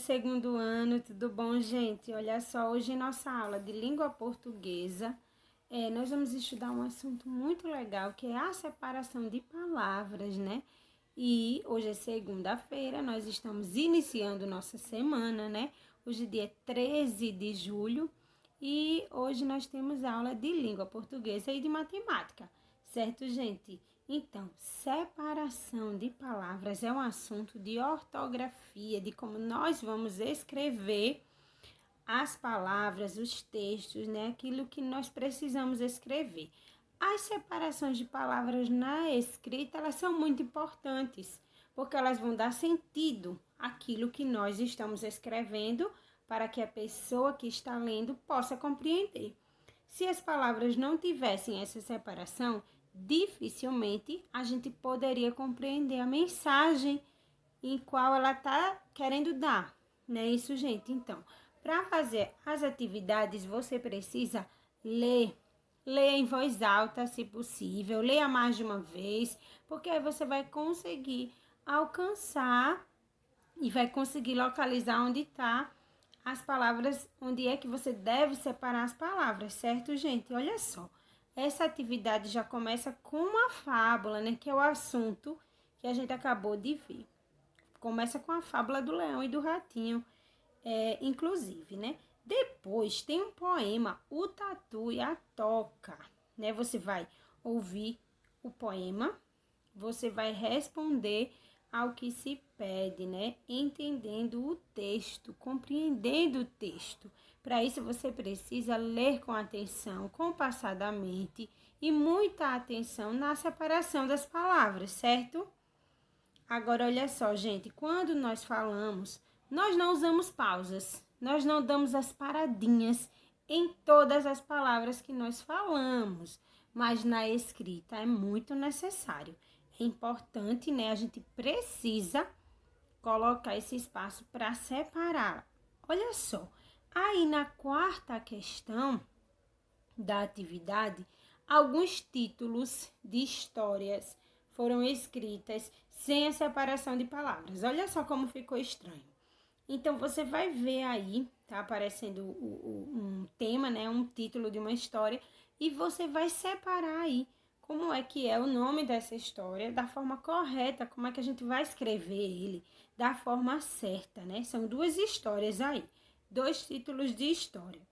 segundo ano, tudo bom, gente? Olha só, hoje em nossa aula de língua portuguesa, nós vamos estudar um assunto muito legal, que é a separação de palavras, né? E hoje é segunda-feira, nós estamos iniciando nossa semana, né? Hoje é dia 13 de julho e hoje nós temos aula de língua portuguesa e de matemática, certo, gente? Então, separação de palavras é um assunto de ortografia, de como nós vamos escrever as palavras, os textos, né? Aquilo que nós precisamos escrever. As separações de palavras na escrita, elas são muito importantes, porque elas vão dar sentido àquilo que nós estamos escrevendo para que a pessoa que está lendo possa compreender. Se as palavras não tivessem essa separação, dificilmente a gente poderia compreender a mensagem em qual ela está querendo dar, não é isso, gente? Então, para fazer as atividades, você precisa ler em voz alta, se possível, leia mais de uma vez, porque aí você vai conseguir alcançar e vai conseguir localizar onde está as palavras, onde é que você deve separar as palavras, certo, gente? Olha só. Essa atividade já começa com uma fábula, né? Que é o assunto que a gente acabou de ver. Começa com a fábula do leão e do ratinho, inclusive, né? Depois tem um poema, o Tatu e a Toca, né? Você vai ouvir o poema, você vai responder ao que se pede, né? Entendendo o texto, compreendendo o texto. Para isso, você precisa ler com atenção, compassadamente e muita atenção na separação das palavras, certo? Agora, olha só, gente, quando nós falamos, nós não usamos pausas, nós não damos as paradinhas em todas as palavras que nós falamos, mas na escrita é muito necessário. É importante, né? A gente precisa colocar esse espaço para separar. Olha só, aí na quarta questão da atividade, alguns títulos de histórias foram escritas sem a separação de palavras. Olha só como ficou estranho. Então, você vai ver aí, tá aparecendo um tema, né? Um título de uma história, e você vai separar aí como é que é o nome dessa história, da forma correta, como é que a gente vai escrever ele, da forma certa, né? São duas histórias aí, dois títulos de história.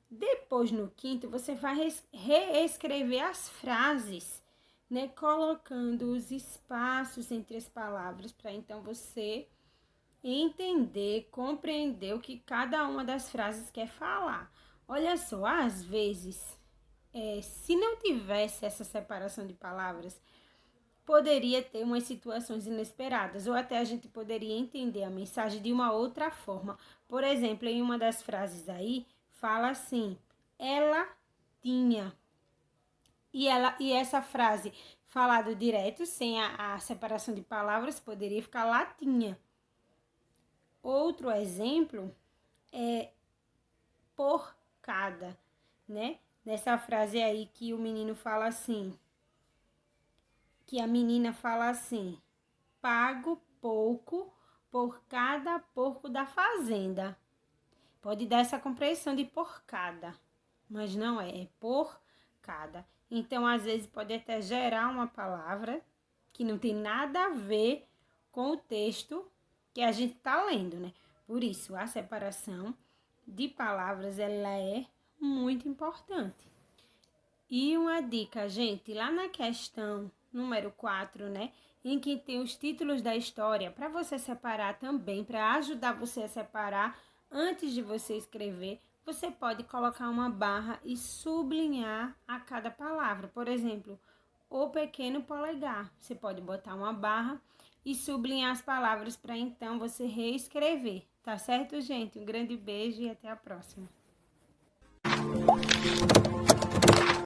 Depois, no quinto, você vai reescrever as frases, né? Colocando os espaços entre as palavras, para então você entender, compreender o que cada uma das frases quer falar. Olha só, às vezes, se não tivesse essa separação de palavras, poderia ter umas situações inesperadas, ou até a gente poderia entender a mensagem de uma outra forma. Por exemplo, em uma das frases aí, fala assim, ela tinha. E essa frase, falado direto, sem a separação de palavras, poderia ficar latinha. Outro exemplo é porcada, né? Nessa frase aí que o menino fala assim, que a menina fala assim, pago pouco por cada porco da fazenda. Pode dar essa compreensão de porcada, mas não é porcada. Então, às vezes, pode até gerar uma palavra que não tem nada a ver com o texto que a gente está lendo, né? Por isso, a separação de palavras, ela é muito importante. E uma dica, gente, lá na questão número 4, né? Em que tem os títulos da história, para você separar também, para ajudar você a separar antes de você escrever, você pode colocar uma barra e sublinhar a cada palavra. Por exemplo, o pequeno polegar. Você pode botar uma barra e sublinhar as palavras para então você reescrever. Tá certo, gente? Um grande beijo e até a próxima.